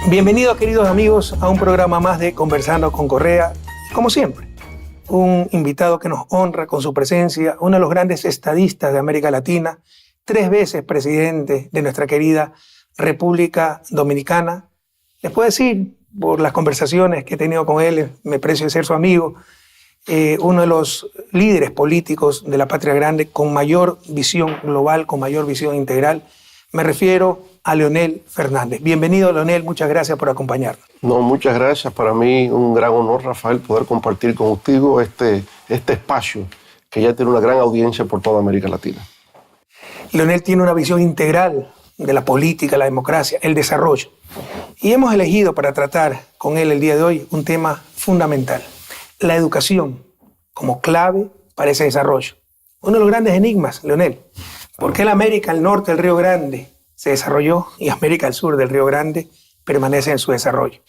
Bienvenidos, queridos amigos, a un programa más de Conversando con Correa. Como siempre, un invitado que nos honra con su presencia, uno de los grandes estadistas de América Latina, 3 veces presidente de nuestra querida República Dominicana. Les puedo decir, por las conversaciones que he tenido con él, me precio de ser su amigo, uno de los líderes políticos de la patria grande con mayor visión global, con mayor visión integral. Me refiero a Leonel Fernández. Bienvenido, Leonel, muchas gracias por acompañarnos. No, muchas gracias. Para mí un gran honor, Rafael, poder compartir contigo este espacio que ya tiene una gran audiencia por toda América Latina. Leonel tiene una visión integral de la política, la democracia, el desarrollo. Y hemos elegido para tratar con él el día de hoy un tema fundamental, la educación como clave para ese desarrollo. Uno de los grandes enigmas, Leonel, ¿por qué la América al norte del Río Grande se desarrolló y América al sur del Río Grande permanece en su desarrollo?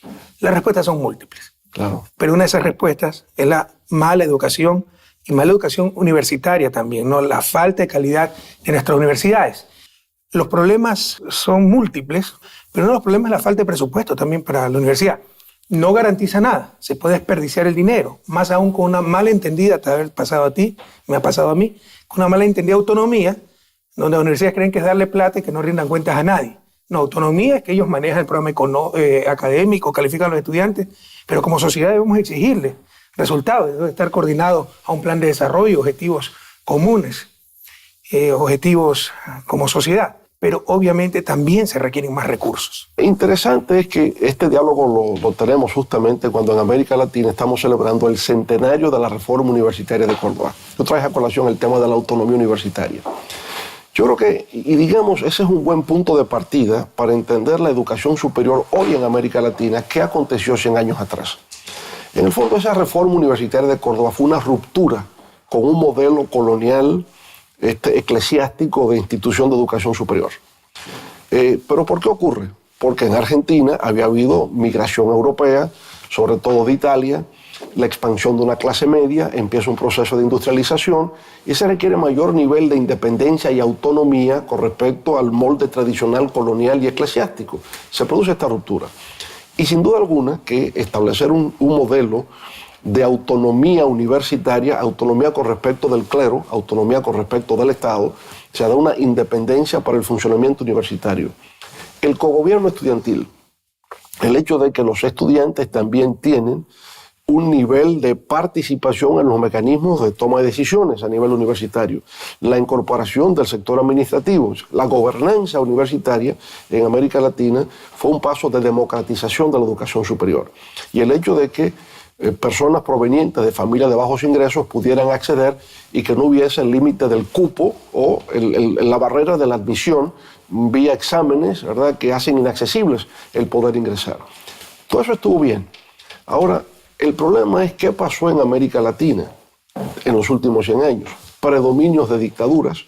Las respuestas son múltiples. Claro. Pero una de esas respuestas es la mala educación y mala educación universitaria también, ¿no? La falta de calidad de nuestras universidades. Los problemas son múltiples, pero uno de los problemas es la falta de presupuesto también para la universidad. No garantiza nada, se puede desperdiciar el dinero, más aún con una malentendida, te ha pasado a ti, me ha pasado a mí, con una malentendida autonomía, donde las universidades creen que es darle plata y que no rindan cuentas a nadie. No, autonomía es que ellos manejan el programa académico, califican a los estudiantes, pero como sociedad debemos exigirle resultados, debe estar coordinado a un plan de desarrollo, objetivos comunes, objetivos como sociedad. Pero obviamente también se requieren más recursos. Interesante es que este diálogo lo tenemos justamente cuando en América Latina estamos celebrando el centenario de la reforma universitaria de Córdoba. Tú traes a colación el tema de la autonomía universitaria. Yo creo que, y digamos, ese es un buen punto de partida para entender la educación superior hoy en América Latina, qué aconteció 100 años atrás. En el fondo, esa reforma universitaria de Córdoba fue una ruptura con un modelo colonial eclesiástico de institución de educación superior. ¿Pero por qué ocurre? Porque en Argentina había habido migración europea, sobre todo de Italia, la expansión de una clase media, empieza un proceso de industrialización y se requiere mayor nivel de independencia y autonomía con respecto al molde tradicional colonial y eclesiástico. Se produce esta ruptura. Y sin duda alguna que establecer un modelo de autonomía universitaria, autonomía con respecto del clero, autonomía con respecto del Estado, se da una independencia para el funcionamiento universitario. El cogobierno estudiantil, el hecho de que los estudiantes también tienen un nivel de participación en los mecanismos de toma de decisiones a nivel universitario, la incorporación del sector administrativo, la gobernanza universitaria en América Latina fue un paso de democratización de la educación superior. Y el hecho de que personas provenientes de familias de bajos ingresos pudieran acceder y que no hubiese el límite del cupo o la barrera de la admisión vía exámenes, ¿verdad?, que hacen inaccesibles el poder ingresar. Todo eso estuvo bien. Ahora, el problema es qué pasó en América Latina en los últimos 100 años. Predominios de dictaduras,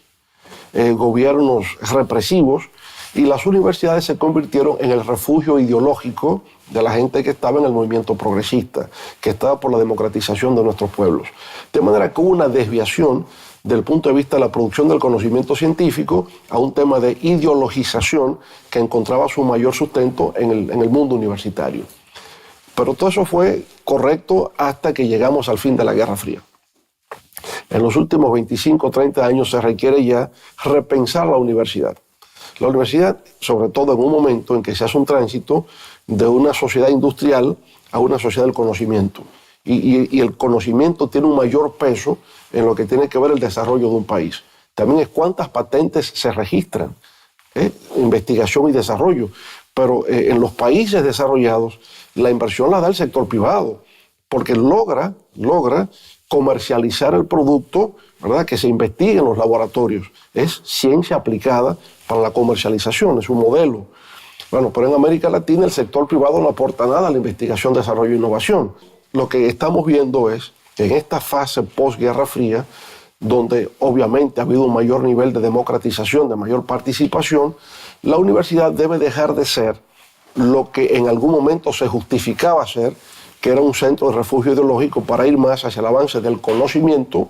gobiernos represivos, y las universidades se convirtieron en el refugio ideológico de la gente que estaba en el movimiento progresista, que estaba por la democratización de nuestros pueblos. De manera que hubo una desviación del punto de vista de la producción del conocimiento científico a un tema de ideologización que encontraba su mayor sustento en el mundo universitario. Pero todo eso fue correcto hasta que llegamos al fin de la Guerra Fría. En los últimos 25 o 30 años se requiere ya repensar la universidad. La universidad, sobre todo en un momento en que se hace un tránsito de una sociedad industrial a una sociedad del conocimiento. Y el conocimiento tiene un mayor peso en lo que tiene que ver el desarrollo de un país. También es cuántas patentes se registran, investigación y desarrollo. Pero en los países desarrollados, la inversión la da el sector privado, porque logra comercializar el producto, ¿verdad?, que se investiga en los laboratorios. Es ciencia aplicada para la comercialización, es un modelo. Bueno, pero en América Latina el sector privado no aporta nada a la investigación, desarrollo e innovación. Lo que estamos viendo es que en esta fase post-Guerra Fría, donde obviamente ha habido un mayor nivel de democratización, de mayor participación, la universidad debe dejar de ser lo que en algún momento se justificaba ser, que era un centro de refugio ideológico para ir más hacia el avance del conocimiento,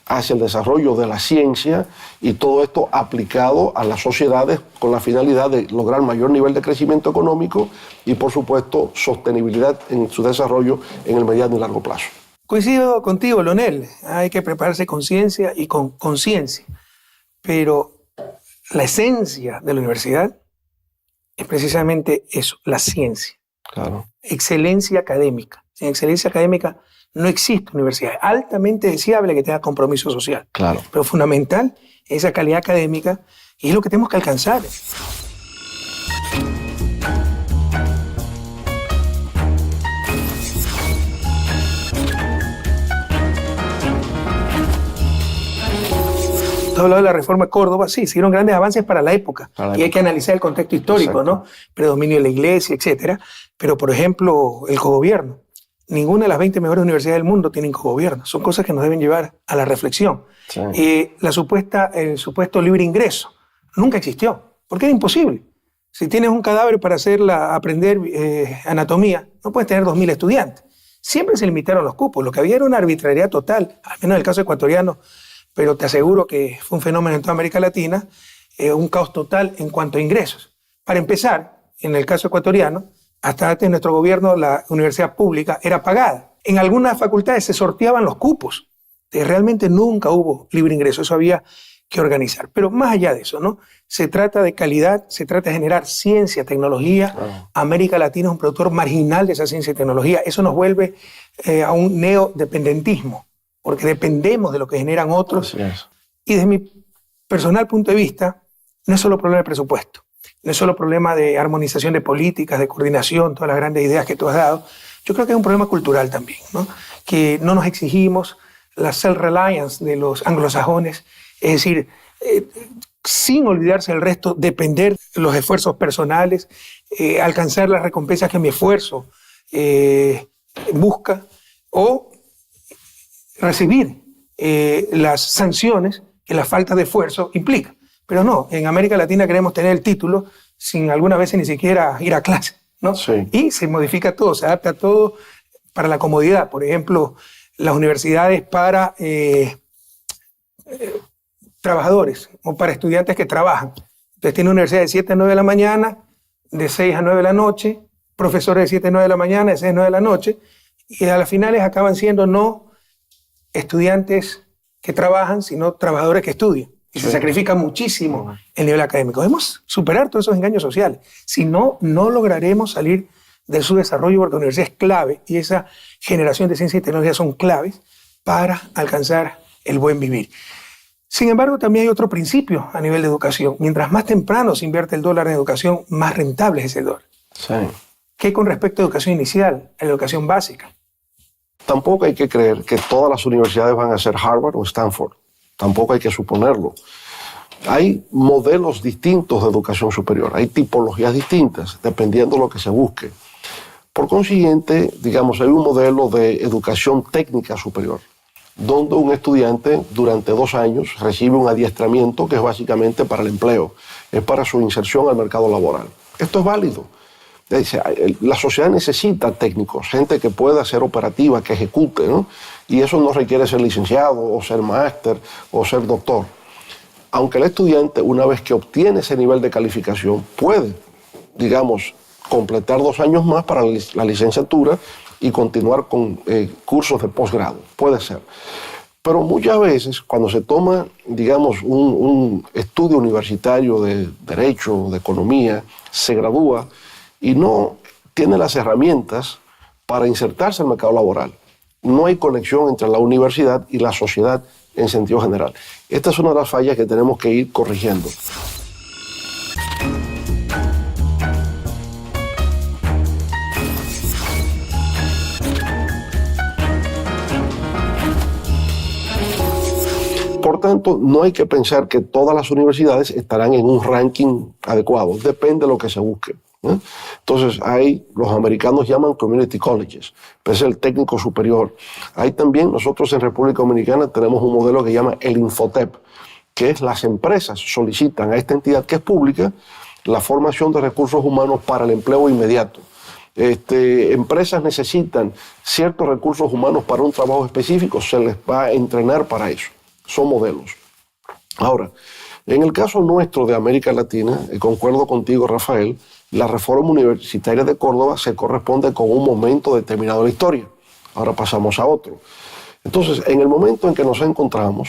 hacia el desarrollo de la ciencia y todo esto aplicado a las sociedades con la finalidad de lograr mayor nivel de crecimiento económico y, por supuesto, sostenibilidad en su desarrollo en el mediano y largo plazo. Coincido contigo, Leonel. Hay que prepararse con ciencia y con conciencia. Pero la esencia de la universidad es precisamente eso, la ciencia. Claro. Excelencia académica. Sin excelencia académica no existe universidad. Es altamente deseable que tenga compromiso social. Claro. Pero fundamental es esa calidad académica y es lo que tenemos que alcanzar. Tú has hablado de la reforma de Córdoba, sí, se dieron grandes avances para la época. Y hay que analizar el contexto histórico, exacto, ¿no? Predominio de la iglesia, etcétera. Pero, por ejemplo, el cogobierno. Ninguna de las 20 mejores universidades del mundo tienen cogobierno. Son cosas que nos deben llevar a la reflexión. Sí. El supuesto libre ingreso nunca existió, porque era imposible. Si tienes un cadáver para aprender anatomía, no puedes tener 2.000 estudiantes. Siempre se limitaron los cupos. Lo que había era una arbitrariedad total, al menos en el caso ecuatoriano, pero te aseguro que fue un fenómeno en toda América Latina, un caos total en cuanto a ingresos. Para empezar, en el caso ecuatoriano, hasta antes de nuestro gobierno, la universidad pública era pagada. En algunas facultades se sorteaban los cupos. Realmente nunca hubo libre ingreso, eso había que organizar. Pero más allá de eso, ¿no? Se trata de calidad, se trata de generar ciencia, tecnología. América Latina es un productor marginal de esa ciencia y tecnología. Eso nos vuelve a un neodependentismo, porque dependemos de lo que generan otros. Y desde mi personal punto de vista, no es solo problema de presupuesto, no es solo problema de armonización de políticas, de coordinación, todas las grandes ideas que tú has dado. Yo creo que es un problema cultural también, ¿no? Que no nos exigimos la self-reliance de los anglosajones, es decir, sin olvidarse del resto, depender de los esfuerzos personales, alcanzar las recompensas que mi esfuerzo busca, o recibir las sanciones que la falta de esfuerzo implica. Pero no, en América Latina queremos tener el título sin algunas veces ni siquiera ir a clase, ¿no? Sí. Y se modifica todo, se adapta todo para la comodidad. Por ejemplo, las universidades para trabajadores o para estudiantes que trabajan. Entonces tiene universidad de 7 a 9 de la mañana, de 6 a 9 de la noche, profesores de 7 a 9 de la mañana, de 6 a 9 de la noche, y a las finales acaban siendo no estudiantes que trabajan, sino trabajadores que estudian. Y se sacrifica muchísimo el nivel académico. Debemos superar todos esos engaños sociales. Si no, no lograremos salir de su desarrollo, porque la universidad es clave y esa generación de ciencia y tecnología son claves para alcanzar el buen vivir. Sin embargo, también hay otro principio a nivel de educación. Mientras más temprano se invierte el dólar en educación, más rentable es ese dólar. Sí. ¿Qué con respecto a educación inicial, a la educación básica? Tampoco hay que creer que todas las universidades van a ser Harvard o Stanford. Tampoco hay que suponerlo. Hay modelos distintos de educación superior, hay tipologías distintas, dependiendo de lo que se busque. Por consiguiente, digamos, hay un modelo de educación técnica superior, donde un estudiante durante 2 años recibe un adiestramiento que es básicamente para el empleo, es para su inserción al mercado laboral. Esto es válido. La sociedad necesita técnicos, gente que pueda ser operativa, que ejecute, ¿no? Y eso no requiere ser licenciado o ser máster o ser doctor. Aunque el estudiante, una vez que obtiene ese nivel de calificación, puede, digamos, completar 2 años más para la licenciatura y continuar con cursos de posgrado. Puede ser. Pero muchas veces, cuando se toma, digamos, un estudio universitario de Derecho, de Economía, se gradúa y no tiene las herramientas para insertarse en el mercado laboral. No hay conexión entre la universidad y la sociedad en sentido general. Esta es una de las fallas que tenemos que ir corrigiendo. Por tanto, no hay que pensar que todas las universidades estarán en un ranking adecuado. Depende de lo que se busque. Entonces, los americanos llaman community colleges, es el técnico superior. Hay también, nosotros en República Dominicana tenemos un modelo que se llama el Infotep, que es las empresas solicitan a esta entidad que es pública la formación de recursos humanos para el empleo inmediato. Empresas necesitan ciertos recursos humanos para un trabajo específico, se les va a entrenar para eso. son modelos. Ahora, en el caso nuestro de América Latina, concuerdo contigo, Rafael, la reforma universitaria de Córdoba se corresponde con un momento determinado de la historia. Ahora pasamos a otro. Entonces, en el momento en que nos encontramos,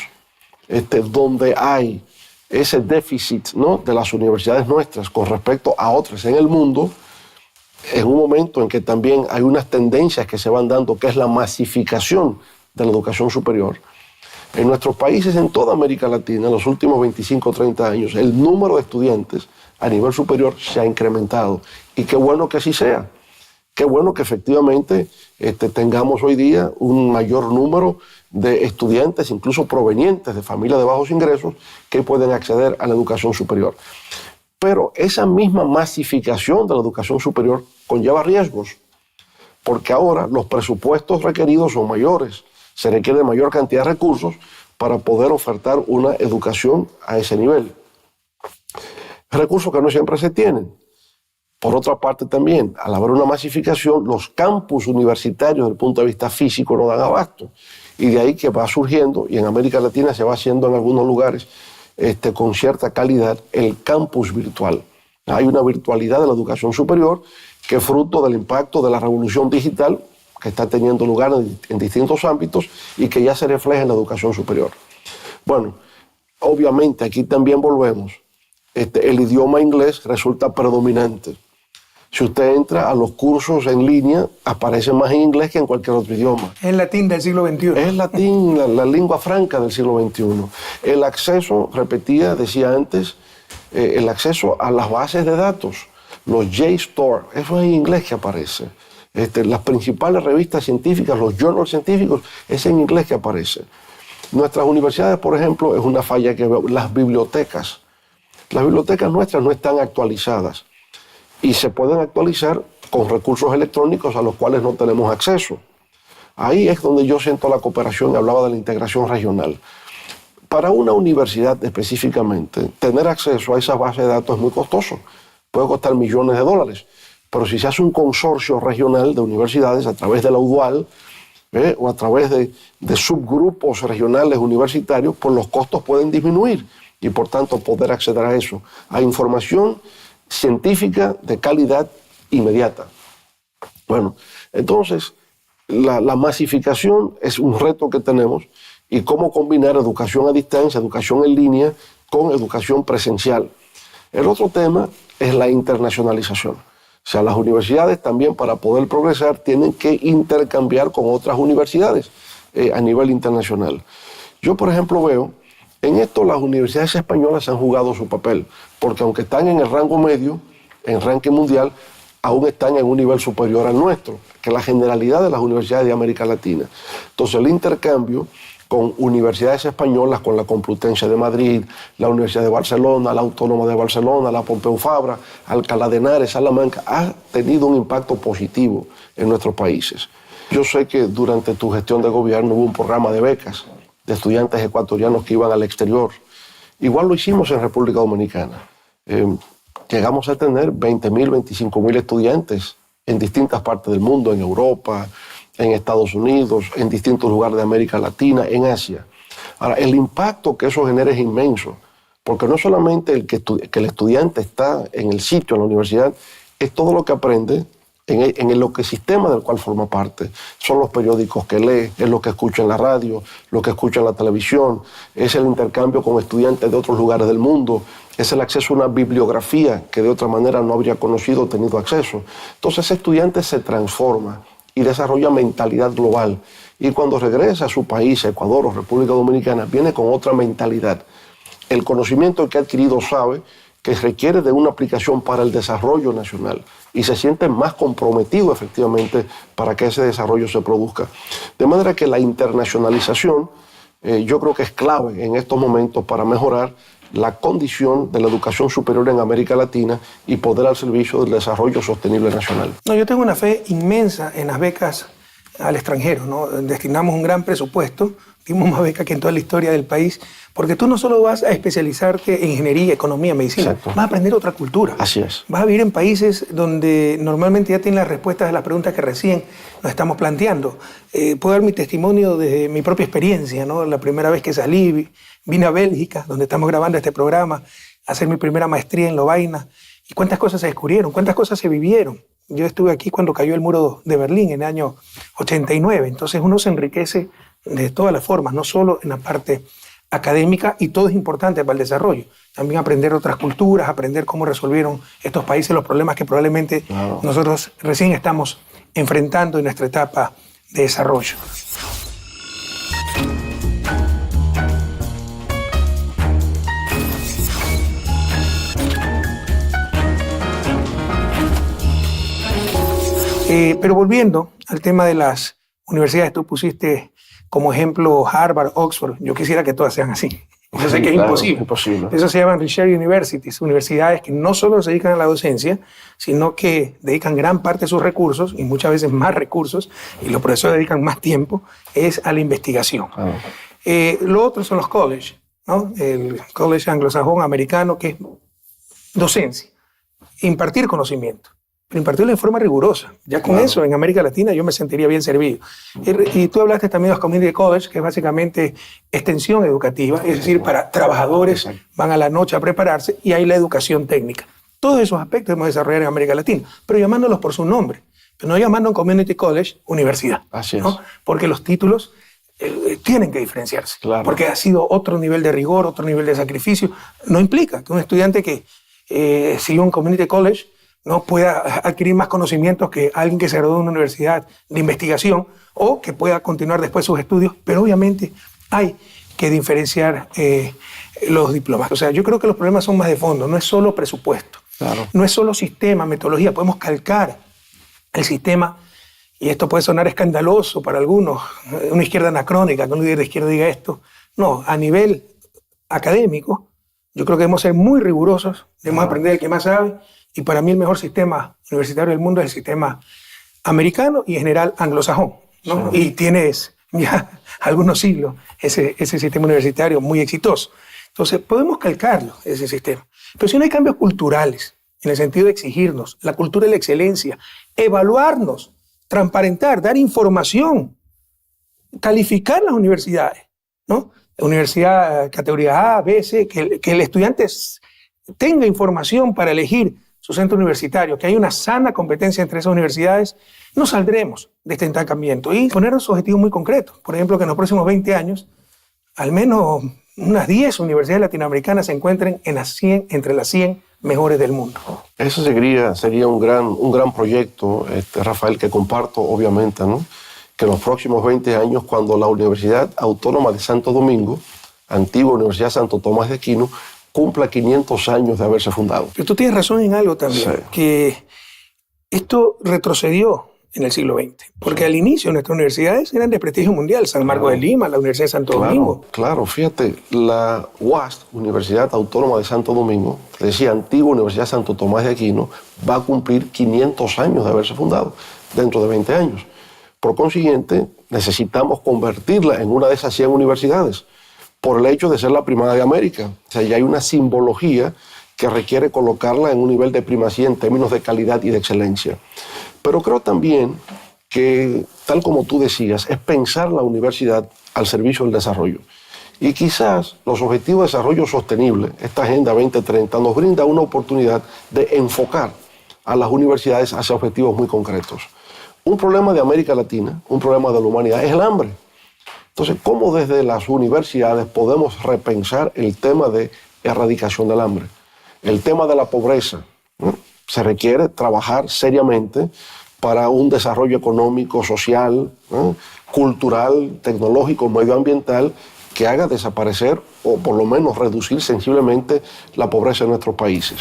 donde hay ese déficit, ¿no?, de las universidades nuestras con respecto a otras en el mundo, en un momento en que también hay unas tendencias que se van dando, que es la masificación de la educación superior. En nuestros países, en toda América Latina, en los últimos 25 o 30 años, el número de estudiantes a nivel superior se ha incrementado. Y qué bueno que así sea. Qué bueno que efectivamente tengamos hoy día un mayor número de estudiantes, incluso provenientes de familias de bajos ingresos, que pueden acceder a la educación superior. Pero esa misma masificación de la educación superior conlleva riesgos, porque ahora los presupuestos requeridos son mayores, se requiere mayor cantidad de recursos para poder ofertar una educación a ese nivel. Recursos que no siempre se tienen. Por otra parte también, al haber una masificación, los campus universitarios desde el punto de vista físico no dan abasto. Y de ahí que va surgiendo, y en América Latina se va haciendo en algunos lugares con cierta calidad, el campus virtual. Hay una virtualidad de la educación superior que es fruto del impacto de la revolución digital que está teniendo lugar en distintos ámbitos y que ya se refleja en la educación superior. Bueno, obviamente aquí también volvemos. El idioma inglés resulta predominante. Si usted entra a los cursos en línea, aparece más en inglés que en cualquier otro idioma. Es latín del siglo XXI. Es latín, la lengua franca del siglo XXI. El acceso, decía antes, el acceso a las bases de datos, los JSTOR, eso es en inglés que aparece. Las principales revistas científicas, los journals científicos, es en inglés que aparece. Nuestras universidades, por ejemplo, es una falla que veo. Las bibliotecas nuestras no están actualizadas y se pueden actualizar con recursos electrónicos a los cuales no tenemos acceso. Ahí es donde yo siento la cooperación y hablaba de la integración regional. Para una universidad específicamente, tener acceso a esa base de datos es muy costoso. Puede costar millones de dólares. Pero si se hace un consorcio regional de universidades a través de la UDUAL o a través de subgrupos regionales universitarios, pues los costos pueden disminuir y por tanto poder acceder a eso, a información científica de calidad inmediata. Bueno, entonces la masificación es un reto que tenemos y cómo combinar educación a distancia, educación en línea con educación presencial. El otro tema es la internacionalización. O sea, las universidades también para poder progresar tienen que intercambiar con otras universidades a nivel internacional. Yo, por ejemplo, veo, en esto las universidades españolas han jugado su papel, porque aunque están en el rango medio, en ranking mundial, aún están en un nivel superior al nuestro, que la generalidad de las universidades de América Latina. Entonces, el intercambio con universidades españolas, con la Complutense de Madrid, la Universidad de Barcelona, la Autónoma de Barcelona, la Pompeu Fabra, Alcalá de Henares, Salamanca, ha tenido un impacto positivo en nuestros países. Yo sé que durante tu gestión de gobierno hubo un programa de becas de estudiantes ecuatorianos que iban al exterior. Igual lo hicimos en República Dominicana. Llegamos a tener 20.000, 25.000 estudiantes en distintas partes del mundo, en Europa, en Estados Unidos, en distintos lugares de América Latina, en Asia. Ahora, el impacto que eso genera es inmenso, porque no solamente que el estudiante está en el sitio, en la universidad, es todo lo que aprende en el ecosistema del cual forma parte. Son los periódicos que lee, es lo que escucha en la radio, lo que escucha en la televisión, es el intercambio con estudiantes de otros lugares del mundo, es el acceso a una bibliografía que de otra manera no habría conocido o tenido acceso. Entonces ese estudiante se transforma y desarrolla mentalidad global. Y cuando regresa a su país, a Ecuador o República Dominicana, viene con otra mentalidad. El conocimiento que ha adquirido sabe que requiere de una aplicación para el desarrollo nacional y se siente más comprometido efectivamente para que ese desarrollo se produzca. De manera que la internacionalización yo creo que es clave en estos momentos para mejorar la condición de la educación superior en América Latina y poder al servicio del desarrollo sostenible nacional. No, yo tengo una fe inmensa en las becas al extranjero, ¿no? Destinamos un gran presupuesto, dimos más becas que en toda la historia del país, porque tú no solo vas a especializarte en ingeniería, economía, medicina, Exacto. vas a aprender otra cultura. Así es. Vas a vivir en países donde normalmente ya tienen las respuestas a las preguntas que recién nos estamos planteando. Puedo dar mi testimonio desde mi propia experiencia, ¿no? La primera vez que salí, vine a Bélgica, donde estamos grabando este programa, a hacer mi primera maestría en Lovaina, y cuántas cosas se descubrieron, cuántas cosas se vivieron. Yo estuve aquí cuando cayó el muro de Berlín en el año 89, entonces uno se enriquece de todas las formas, no solo en la parte académica, y todo es importante para el desarrollo. También aprender otras culturas, aprender cómo resolvieron estos países los problemas que probablemente nosotros recién estamos enfrentando en nuestra etapa de desarrollo. Pero volviendo al tema de las universidades, tú pusiste como ejemplo Harvard, Oxford. Yo quisiera que todas sean así. Yo sé que es imposible. Eso se llaman research universities, universidades que no solo se dedican a la docencia, sino que dedican gran parte de sus recursos, y muchas veces más recursos, y los profesores dedican más tiempo, es a la investigación. Lo otro son los colleges, ¿no? El college anglosajón americano, que es docencia, impartir conocimiento, pero impartirlo en forma rigurosa. Ya con eso, en América Latina, yo me sentiría bien servido. Y tú hablaste también de los community college, que es básicamente extensión educativa, es decir, para trabajadores van a la noche a prepararse, y hay la educación técnica. Todos esos aspectos debemos desarrollar en América Latina, pero llamándolos por su nombre, pero no llamando a community college universidad. Así es. ¿No? Porque los títulos tienen que diferenciarse, porque ha sido otro nivel de rigor, otro nivel de sacrificio. No implica que un estudiante que sigue un community college no pueda adquirir más conocimientos que alguien que se graduó de una universidad de investigación, o que pueda continuar después sus estudios, pero obviamente hay que diferenciar los diplomas. O sea, yo creo que los problemas son más de fondo, no es solo presupuesto, no es solo sistema, metodología. Podemos calcar el sistema, y esto puede sonar escandaloso para algunos, una izquierda anacrónica, que un líder de izquierda diga esto. No, a nivel académico, yo creo que debemos ser muy rigurosos, debemos aprender el que más sabe, y para mí el mejor sistema universitario del mundo es el sistema americano y en general anglosajón, ¿no? Y tienes ya algunos siglos ese sistema universitario muy exitoso. Entonces podemos calcarlo, ese sistema. Pero si no hay cambios culturales, en el sentido de exigirnos la cultura de la excelencia, evaluarnos, transparentar, dar información, calificar las universidades, ¿no? Universidad categoría A, B, C, que el estudiante tenga información para elegir su centro universitario, que hay una sana competencia entre esas universidades, no saldremos de este estancamiento, y ponernos objetivos muy concretos. Por ejemplo, que en los próximos 20 años, al menos unas 10 universidades latinoamericanas se encuentren en las 100, entre las 100 mejores del mundo. Eso sería un gran proyecto, Rafael, que comparto, obviamente, ¿no? Que en los próximos 20 años, cuando la Universidad Autónoma de Santo Domingo, antigua Universidad Santo Tomás de Aquino, cumpla 500 años de haberse fundado. Pero tú tienes razón en algo también, que esto retrocedió en el siglo XX, porque al inicio nuestras universidades eran de prestigio mundial, San Marcos de Lima, la Universidad de Santo Domingo. Claro, fíjate, la UASD, Universidad Autónoma de Santo Domingo, decía antigua Universidad Santo Tomás de Aquino, va a cumplir 500 años de haberse fundado, dentro de 20 años. Por consiguiente, necesitamos convertirla en una de esas 100 universidades, por el hecho de ser la primera de América. O sea, ya hay una simbología que requiere colocarla en un nivel de primacía en términos de calidad y de excelencia. Pero creo también que, tal como tú decías, es pensar la universidad al servicio del desarrollo. Y quizás los objetivos de desarrollo sostenible, esta Agenda 2030, nos brinda una oportunidad de enfocar a las universidades hacia objetivos muy concretos. Un problema de América Latina, un problema de la humanidad, es el hambre. Entonces, ¿cómo desde las universidades podemos repensar el tema de erradicación del hambre? El tema de la pobreza, ¿no? Se requiere trabajar seriamente para un desarrollo económico, social, ¿no? Cultural, tecnológico, medioambiental, que haga desaparecer o por lo menos reducir sensiblemente la pobreza en nuestros países.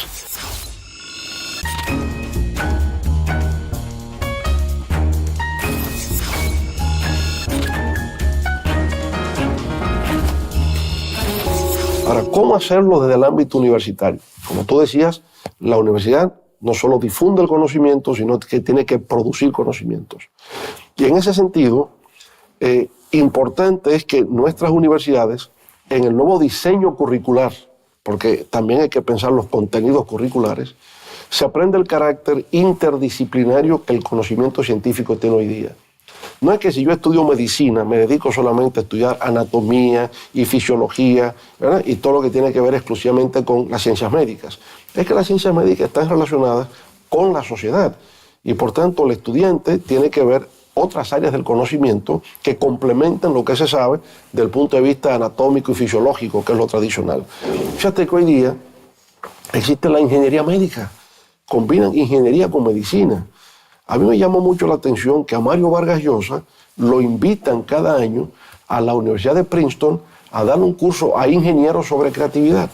Ahora, ¿cómo hacerlo desde el ámbito universitario? Como tú decías, la universidad no solo difunde el conocimiento, sino que tiene que producir conocimientos. Y en ese sentido, importante es que nuestras universidades, en el nuevo diseño curricular, porque también hay que pensar los contenidos curriculares, se aprende el carácter interdisciplinario que el conocimiento científico tiene hoy día. No es que si yo estudio medicina, me dedico solamente a estudiar anatomía y fisiología, ¿verdad? Y todo lo que tiene que ver exclusivamente con las ciencias médicas. Es que las ciencias médicas están relacionadas con la sociedad y por tanto el estudiante tiene que ver otras áreas del conocimiento que complementan lo que se sabe del punto de vista anatómico y fisiológico, que es lo tradicional. Fíjate que hoy día existe la ingeniería médica, combinan ingeniería con medicina. A mí me llamó mucho la atención que a Mario Vargas Llosa lo invitan cada año a la Universidad de Princeton a dar un curso a ingenieros sobre creatividad.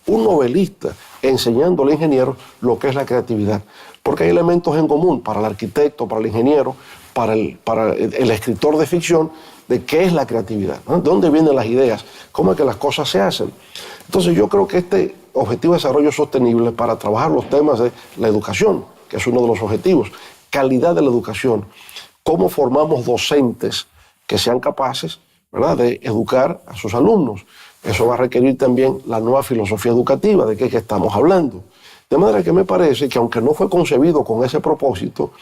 Un novelista enseñándole a ingenieros lo que es la creatividad. Porque hay elementos en común para el arquitecto, para el ingeniero, para el escritor de ficción, de qué es la creatividad, ¿no? De dónde vienen las ideas, cómo es que las cosas se hacen. Entonces yo creo que este Objetivo de Desarrollo Sostenible, para trabajar los temas de la educación, que es uno de los objetivos, calidad de la educación, cómo formamos docentes que sean capaces, ¿verdad?, de educar a sus alumnos. Eso va a requerir también la nueva filosofía educativa de qué estamos hablando. De manera que me parece que aunque no fue concebido con ese propósito,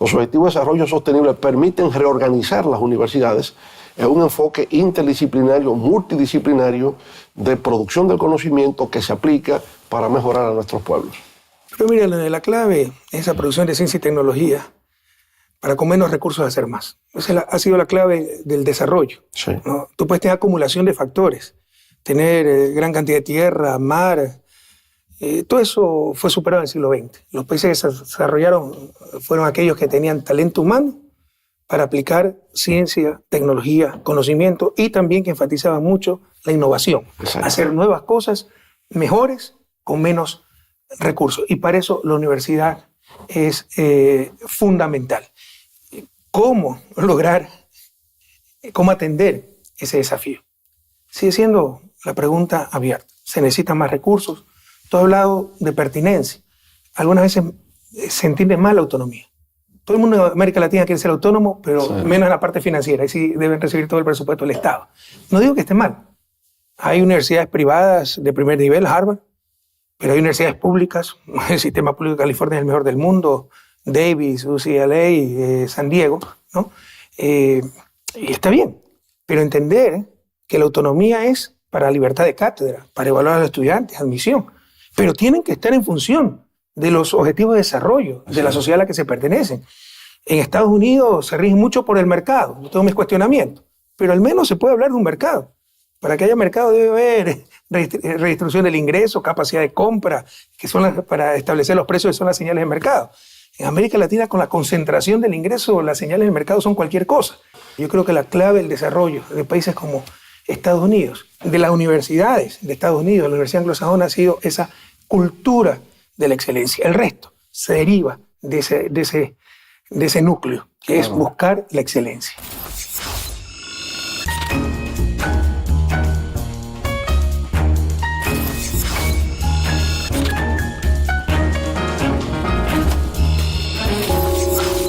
los Objetivos de Desarrollo Sostenible permiten reorganizar las universidades en un enfoque interdisciplinario, multidisciplinario de producción del conocimiento que se aplica para mejorar a nuestros pueblos. Pero mira, la clave es esa producción de ciencia y tecnología para con menos recursos hacer más. Esa ha sido la clave del desarrollo, sí, ¿no? Tú puedes tener acumulación de factores, tener gran cantidad de tierra, mar. Todo eso fue superado en el siglo XX. Los países que se desarrollaron fueron aquellos que tenían talento humano para aplicar ciencia, tecnología, conocimiento y también que enfatizaban mucho la innovación. Exacto. Hacer nuevas cosas mejores con menos recursos. Y para eso la universidad es fundamental. ¿Cómo lograr, cómo atender ese desafío? Sigue siendo la pregunta abierta. ¿Se necesitan más recursos? Tú has hablado de pertinencia. Algunas veces se entiende mal la autonomía. Todo el mundo en América Latina quiere ser autónomo, pero sí, menos en la parte financiera. Ahí sí deben recibir todo el presupuesto del Estado. No digo que esté mal. Hay universidades privadas de primer nivel, Harvard, pero hay universidades públicas. El sistema público de California es el mejor del mundo. Davis, UCLA, San Diego, ¿no? Y está bien. Pero entender que la autonomía es para libertad de cátedra, para evaluar a los estudiantes, admisión. Pero tienen que estar en función de los objetivos de desarrollo de la sociedad a la que se pertenecen. En Estados Unidos se rige mucho por el mercado. Yo tengo mis cuestionamientos, pero al menos se puede hablar de un mercado. Para que haya mercado debe haber redistribución del ingreso, capacidad de compra, que son para establecer los precios, que son las señales de mercado. En América Latina, con la concentración del ingreso, las señales de mercado son cualquier cosa. Yo creo que la clave del desarrollo de países como Estados Unidos, de las universidades de Estados Unidos, la Universidad Anglosajona, ha sido esa cultura de la excelencia. El resto se deriva de ese núcleo, que es buscar la excelencia.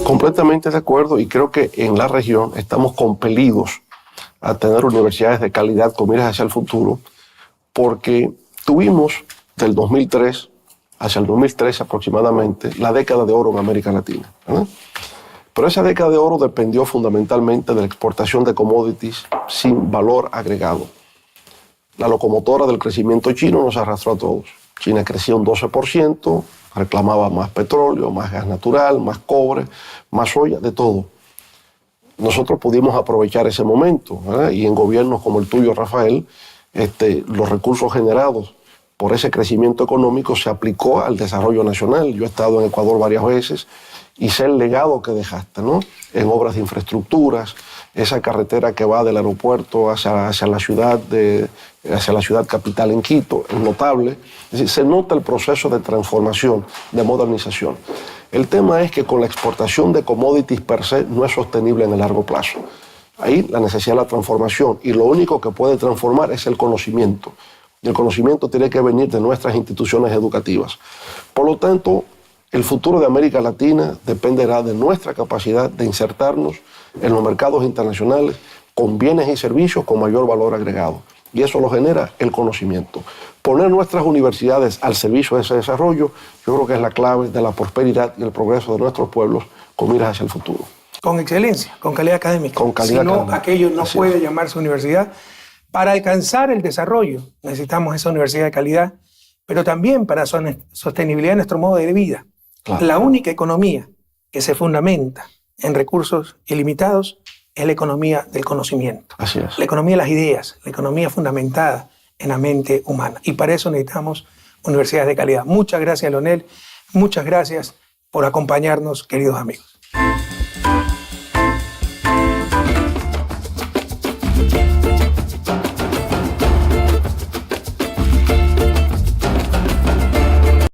Completamente de acuerdo, y creo que en la región estamos compelidos a tener universidades de calidad con miras hacia el futuro, porque tuvimos del 2003 hacia el 2013 aproximadamente la década de oro en América Latina, ¿verdad? Pero esa década de oro dependió fundamentalmente de la exportación de commodities sin valor agregado. La locomotora del crecimiento chino nos arrastró a todos. China crecía un 12%, reclamaba más petróleo, más gas natural, más cobre, más soya, de todo. Nosotros pudimos aprovechar ese momento, ¿verdad? Y en gobiernos como el tuyo, Rafael, los recursos generados por ese crecimiento económico se aplicó al desarrollo nacional. Yo he estado en Ecuador varias veces y sé el legado que dejaste, ¿no? En obras de infraestructuras, esa carretera que va del aeropuerto hacia la ciudad capital en Quito, es notable. Es decir, se nota el proceso de transformación, de modernización. El tema es que con la exportación de commodities per se no es sostenible en el largo plazo. Ahí la necesidad de la transformación, y lo único que puede transformar es el conocimiento. Y el conocimiento tiene que venir de nuestras instituciones educativas. Por lo tanto, El futuro de América Latina dependerá de nuestra capacidad de insertarnos en los mercados internacionales con bienes y servicios con mayor valor agregado. Y eso lo genera el conocimiento. Poner nuestras universidades al servicio de ese desarrollo, yo creo que es la clave de la prosperidad y el progreso de nuestros pueblos con miras hacia el futuro. Con excelencia, con calidad académica. Con calidad académica. Aquello no Así puede es. llamarse universidad. Para alcanzar el desarrollo necesitamos esa universidad de calidad, pero también para sostenibilidad de nuestro modo de vida. Claro. La única economía que se fundamenta en recursos ilimitados es la economía del conocimiento. Así es. La economía de las ideas, la economía fundamentada en la mente humana. Y para eso necesitamos universidades de calidad. Muchas gracias, Leonel. Muchas gracias por acompañarnos, queridos amigos.